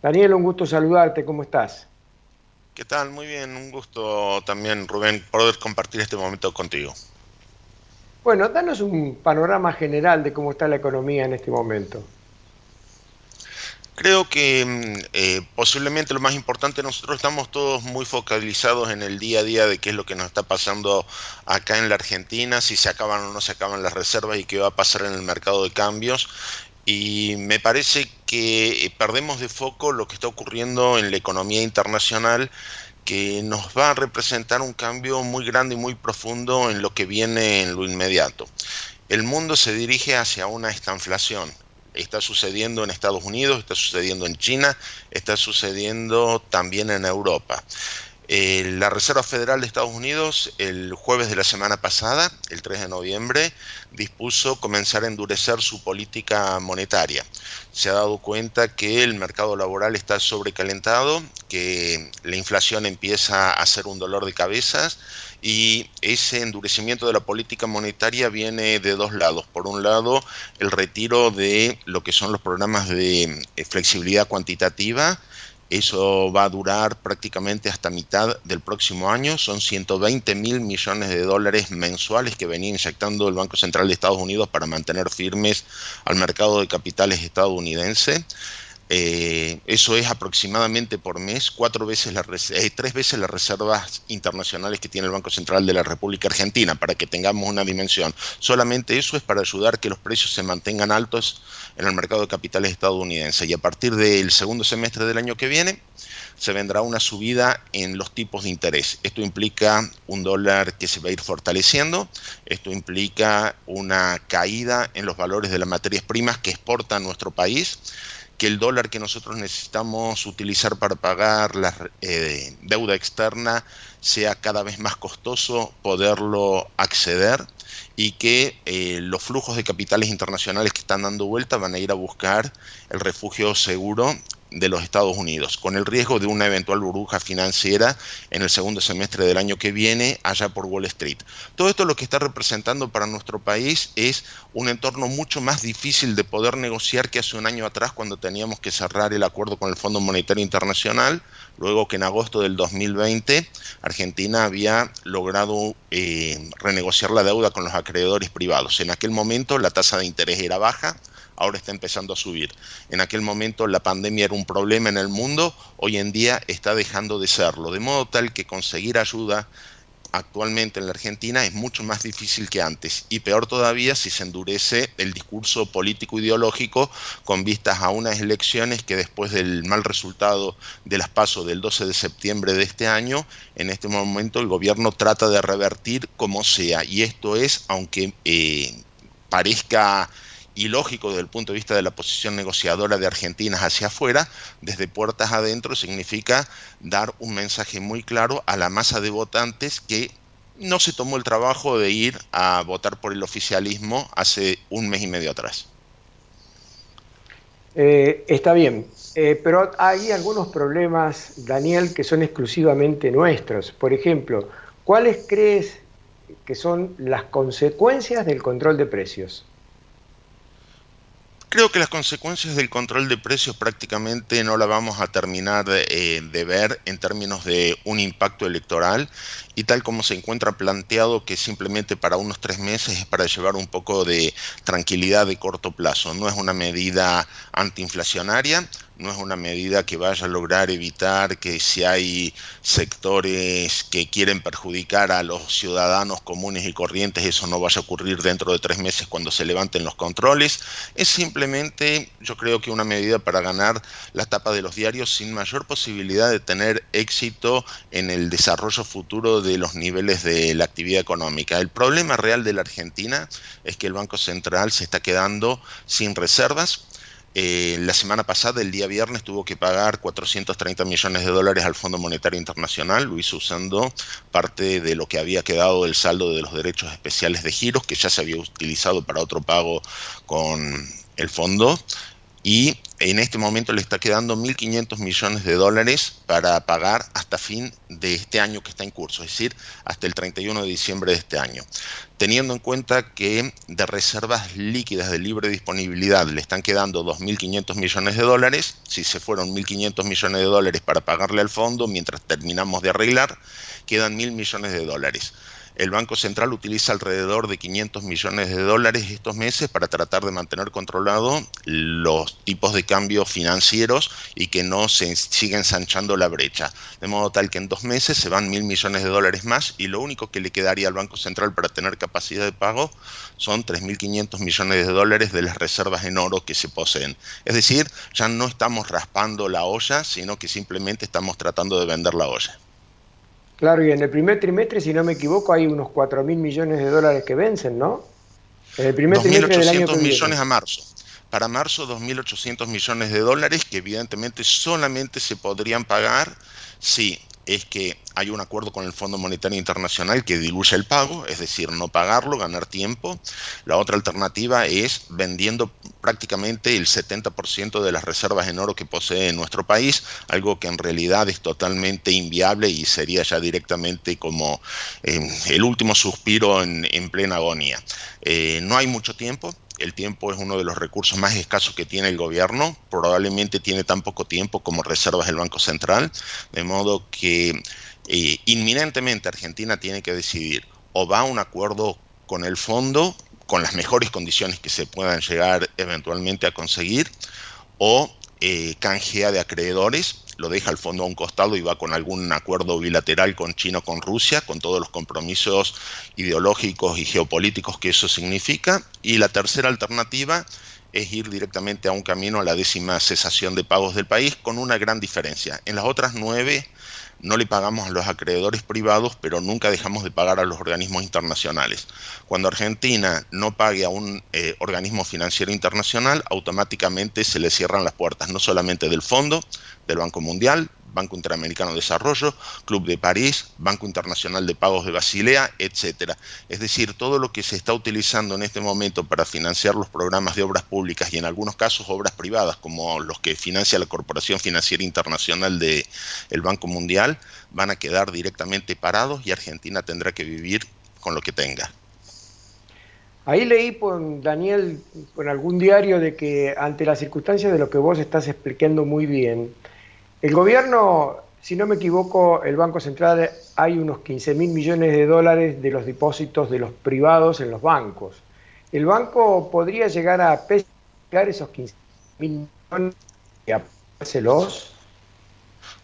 Daniel, un gusto saludarte, ¿cómo estás? ¿Qué tal? Muy bien, un gusto también, Rubén, poder compartir este momento contigo. Bueno, danos un panorama general de cómo está la economía en este momento. Creo que posiblemente lo más importante, nosotros estamos todos muy focalizados en el día a día de qué es lo que nos está pasando acá en la Argentina, si se acaban o no se acaban las reservas y qué va a pasar en el mercado de cambios. Y me parece que perdemos de foco lo que está ocurriendo en la economía internacional, que nos va a representar un cambio muy grande y muy profundo en lo que viene en lo inmediato. El mundo se dirige hacia una estanflación. Está sucediendo en Estados Unidos, está sucediendo en China, está sucediendo también en Europa. La Reserva Federal de Estados Unidos el jueves de la semana pasada, el 3 de noviembre, dispuso comenzar a endurecer su política monetaria. Se ha dado cuenta que el mercado laboral está sobrecalentado, que la inflación empieza a ser un dolor de cabezas y ese endurecimiento de la política monetaria viene de dos lados. Por un lado, el retiro de lo que son los programas de flexibilidad cuantitativa. Eso va a durar prácticamente hasta mitad del próximo año. Son 120 mil millones de dólares mensuales que venía inyectando el Banco Central de Estados Unidos para mantener firmes al mercado de capitales estadounidense. Eso es aproximadamente por mes tres veces las reservas internacionales que tiene el Banco Central de la República Argentina, para que tengamos una dimensión. Solamente eso es para ayudar a que los precios se mantengan altos en el mercado de capitales estadounidense. Y a partir del segundo semestre del año que viene, se vendrá una subida en los tipos de interés. Esto implica un dólar que se va a ir fortaleciendo, esto implica una caída en los valores de las materias primas que exporta nuestro país, que el dólar que nosotros necesitamos utilizar para pagar la deuda externa sea cada vez más costoso poderlo acceder, y que los flujos de capitales internacionales que están dando vuelta van a ir a buscar el refugio seguro de los Estados Unidos, con el riesgo de una eventual burbuja financiera en el segundo semestre del año que viene allá por Wall Street. Todo esto lo que está representando para nuestro país es un entorno mucho más difícil de poder negociar que hace un año atrás, cuando teníamos que cerrar el acuerdo con el Fondo Monetario Internacional, luego que en agosto del 2020 Argentina había logrado renegociar la deuda con los acreedores privados. En aquel momento la tasa de interés era baja, ahora está empezando a subir. En aquel momento la pandemia era un problema en el mundo, hoy en día está dejando de serlo, de modo tal que conseguir ayuda actualmente en la Argentina es mucho más difícil que antes, y peor todavía si se endurece el discurso político ideológico con vistas a unas elecciones que, después del mal resultado de las PASO del 12 de septiembre de este año, en este momento el gobierno trata de revertir como sea, y esto es, aunque parezca ilógico desde el punto de vista de la posición negociadora de Argentina hacia afuera, desde puertas adentro significa dar un mensaje muy claro a la masa de votantes que no se tomó el trabajo de ir a votar por el oficialismo hace un mes y medio atrás. Está bien, pero hay algunos problemas, Daniel, que son exclusivamente nuestros. Por ejemplo, ¿cuáles crees que son las consecuencias del control de precios? Creo que las consecuencias del control de precios prácticamente no la vamos a terminar de ver en términos de un impacto electoral, y tal como se encuentra planteado, que simplemente para unos 3 meses, es para llevar un poco de tranquilidad de corto plazo. No es una medida antiinflacionaria, no es una medida que vaya a lograr evitar que, si hay sectores que quieren perjudicar a los ciudadanos comunes y corrientes, eso no vaya a ocurrir dentro de 3 meses cuando se levanten los controles. Es simplemente, yo creo, que una medida para ganar la tapa de los diarios, sin mayor posibilidad de tener éxito en el desarrollo futuro de los niveles de la actividad económica. El problema real de la Argentina es que el Banco Central se está quedando sin reservas. La semana pasada, el día viernes, tuvo que pagar 430 millones de dólares al Fondo Monetario Internacional. Lo hizo usando parte de lo que había quedado del saldo de los derechos especiales de giros, que ya se había utilizado para otro pago con el fondo. y en este momento le está quedando 1.500 millones de dólares para pagar hasta fin de este año que está en curso, es decir, hasta el 31 de diciembre de este año. Teniendo en cuenta que de reservas líquidas de libre disponibilidad le están quedando 2.500 millones de dólares, si se fueron 1.500 millones de dólares para pagarle al fondo, mientras terminamos de arreglar, quedan 1.000 millones de dólares. El Banco Central utiliza alrededor de 500 millones de dólares estos meses para tratar de mantener controlado los tipos de cambio financieros y que no se siga ensanchando la brecha. De modo tal que en 2 meses se van 1.000 millones de dólares más y lo único que le quedaría al Banco Central para tener capacidad de pago son 3.500 millones de dólares de las reservas en oro que se poseen. Es decir, ya no estamos raspando la olla, sino que simplemente estamos tratando de vender la olla. Claro, y en el primer trimestre, si no me equivoco, hay unos 4.000 millones de dólares que vencen, ¿no? En el primer trimestre del año 2.800 que viene. millones a marzo. Para marzo, 2.800 millones de dólares que evidentemente solamente se podrían pagar si es que hay un acuerdo con el Fondo Monetario Internacional que diluye el pago, es decir, no pagarlo, ganar tiempo. La otra alternativa es vendiendo prácticamente el 70% de las reservas en oro que posee nuestro país, algo que en realidad es totalmente inviable y sería ya directamente como el último suspiro en plena agonía. No hay mucho tiempo. El tiempo es uno de los recursos más escasos que tiene el gobierno, probablemente tiene tan poco tiempo como reservas del Banco Central, de modo que inminentemente Argentina tiene que decidir o va a un acuerdo con el fondo, con las mejores condiciones que se puedan llegar eventualmente a conseguir, o canjea de acreedores, lo deja al fondo a un costado y va con algún acuerdo bilateral con China o con Rusia, con todos los compromisos ideológicos y geopolíticos que eso significa. Y la tercera alternativa es ir directamente a un camino a la 10ª cesación de pagos del país, con una gran diferencia. En las otras 9 no le pagamos a los acreedores privados, pero nunca dejamos de pagar a los organismos internacionales. Cuando Argentina no pague a un organismo financiero internacional, automáticamente se le cierran las puertas, no solamente del fondo, del Banco Mundial, Banco Interamericano de Desarrollo, Club de París, Banco Internacional de Pagos de Basilea, etcétera. Es decir, todo lo que se está utilizando en este momento para financiar los programas de obras públicas y en algunos casos obras privadas, como los que financia la Corporación Financiera Internacional del Banco Mundial, van a quedar directamente parados y Argentina tendrá que vivir con lo que tenga. Ahí leí, Daniel, en algún diario de que ante las circunstancias de lo que vos estás explicando muy bien, el gobierno, si no me equivoco, el Banco Central, hay unos 15.000 millones de dólares de los depósitos de los privados en los bancos. ¿El banco podría llegar a pescar esos 15.000 millones y apagárselos?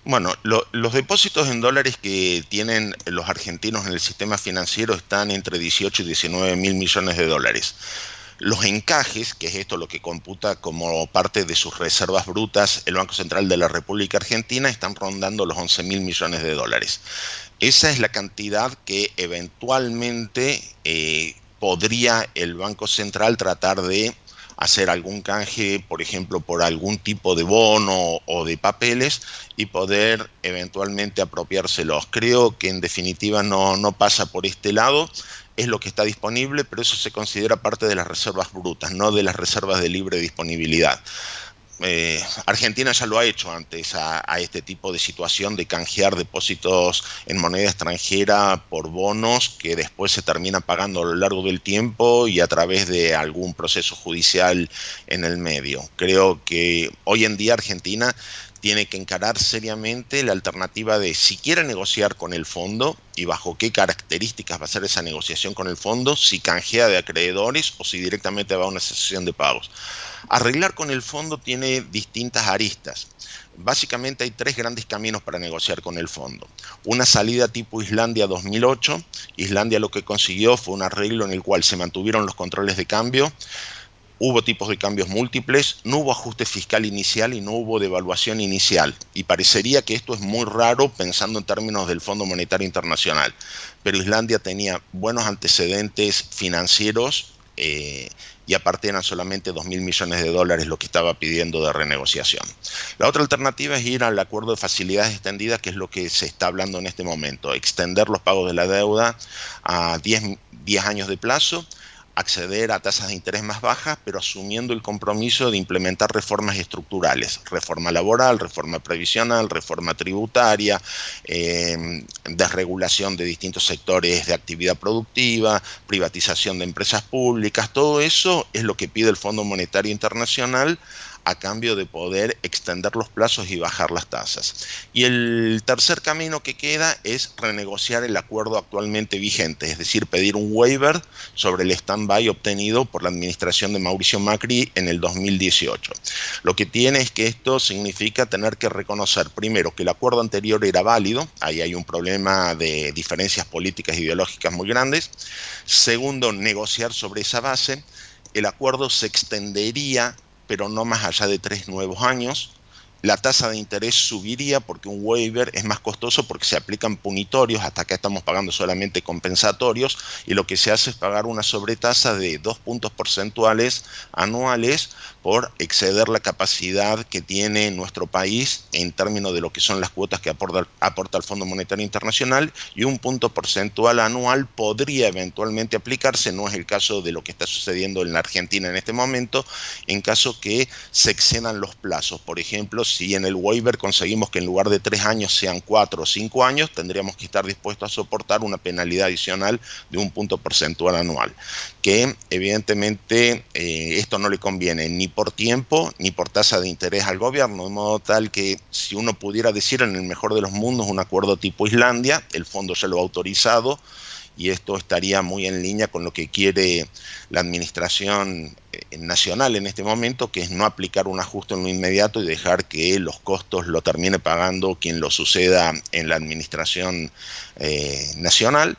Bueno, los depósitos en dólares que tienen los argentinos en el sistema financiero están entre 18 y 19 mil millones de dólares. Los encajes, que es esto lo que computa como parte de sus reservas brutas el Banco Central de la República Argentina, están rondando los 11 mil millones de dólares. Esa es la cantidad que eventualmente podría el Banco Central tratar de hacer algún canje, por ejemplo, por algún tipo de bono o de papeles y poder eventualmente apropiárselos. Creo que en definitiva no pasa por este lado, es lo que está disponible, pero eso se considera parte de las reservas brutas, no de las reservas de libre disponibilidad. Argentina ya lo ha hecho antes a este tipo de situación de canjear depósitos en moneda extranjera por bonos que después se terminan pagando a lo largo del tiempo y a través de algún proceso judicial en el medio. Creo que hoy en día Argentina tiene que encarar seriamente la alternativa de si quiere negociar con el fondo y bajo qué características va a ser esa negociación con el fondo, si canjea de acreedores o si directamente va a una cesación de pagos. Arreglar con el fondo tiene distintas aristas. Básicamente hay 3 grandes caminos para negociar con el fondo. Una salida tipo Islandia 2008. Islandia lo que consiguió fue un arreglo en el cual se mantuvieron los controles de cambio, hubo tipos de cambios múltiples, no hubo ajuste fiscal inicial y no hubo devaluación inicial. Y parecería que esto es muy raro pensando en términos del Fondo Monetario Internacional. Pero Islandia tenía buenos antecedentes financieros y aparte eran solamente 2.000 millones de dólares lo que estaba pidiendo de renegociación. La otra alternativa es ir al acuerdo de facilidades extendidas, que es lo que se está hablando en este momento, extender los pagos de la deuda a 10 años de plazo, acceder a tasas de interés más bajas, pero asumiendo el compromiso de implementar reformas estructurales, reforma laboral, reforma previsional, reforma tributaria, desregulación de distintos sectores de actividad productiva, privatización de empresas públicas. Todo eso es lo que pide el Fondo Monetario Internacional a cambio de poder extender los plazos y bajar las tasas. Y el tercer camino que queda es renegociar el acuerdo actualmente vigente, es decir, pedir un waiver sobre el stand-by obtenido por la administración de Mauricio Macri en el 2018. Lo que tiene es que esto significa tener que reconocer, primero, que el acuerdo anterior era válido, ahí hay un problema de diferencias políticas e ideológicas muy grandes. Segundo, negociar sobre esa base. El acuerdo se extendería, pero no más allá de 3 nuevos años. La tasa de interés subiría porque un waiver es más costoso porque se aplican punitorios, hasta acá estamos pagando solamente compensatorios, y lo que se hace es pagar una sobretasa de 2 puntos porcentuales anuales por exceder la capacidad que tiene nuestro país en términos de lo que son las cuotas que aporta el Fondo Monetario Internacional, y 1 punto porcentual anual podría eventualmente aplicarse, no es el caso de lo que está sucediendo en la Argentina en este momento, en caso que se excedan los plazos. Por ejemplo, si en el waiver conseguimos que en lugar de 3 años sean 4 o 5 años, tendríamos que estar dispuestos a soportar una penalidad adicional de 1 punto porcentual anual, que evidentemente esto no le conviene ni por tiempo ni por tasa de interés al gobierno, de modo tal que si uno pudiera decir en el mejor de los mundos un acuerdo tipo Islandia, el fondo ya lo ha autorizado, y esto estaría muy en línea con lo que quiere la administración nacional en este momento, que es no aplicar un ajuste en lo inmediato y dejar que los costos lo termine pagando quien lo suceda en la administración nacional.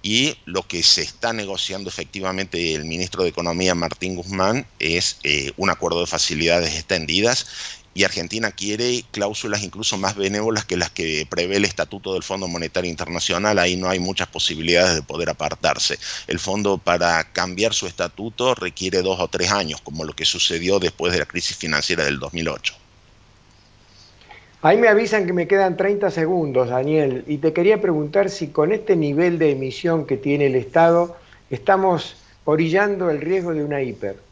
Y lo que se está negociando efectivamente el ministro de Economía, Martín Guzmán, es un acuerdo de facilidades extendidas, y Argentina quiere cláusulas incluso más benévolas que las que prevé el Estatuto del Fondo Monetario Internacional. Ahí no hay muchas posibilidades de poder apartarse. El fondo, para cambiar su estatuto, requiere 2 o 3 años, como lo que sucedió después de la crisis financiera del 2008. Ahí me avisan que me quedan 30 segundos, Daniel, y te quería preguntar si con este nivel de emisión que tiene el Estado estamos orillando el riesgo de una hiper.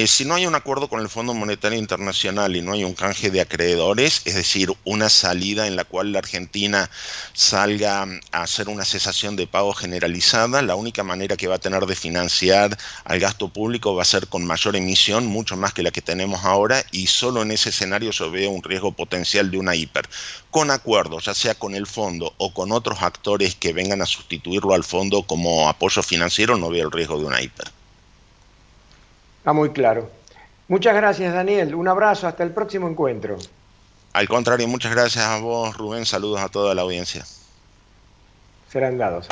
Si no hay un acuerdo con el Fondo Monetario Internacional y no hay un canje de acreedores, es decir, una salida en la cual la Argentina salga a hacer una cesación de pago generalizada, la única manera que va a tener de financiar al gasto público va a ser con mayor emisión, mucho más que la que tenemos ahora, y solo en ese escenario yo veo un riesgo potencial de una hiper. Con acuerdos, ya sea con el fondo o con otros actores que vengan a sustituirlo al fondo como apoyo financiero, no veo el riesgo de una hiper. Está muy claro. Muchas gracias, Daniel. Un abrazo, hasta el próximo encuentro. Al contrario, muchas gracias a vos, Rubén. Saludos a toda la audiencia. Serán dados.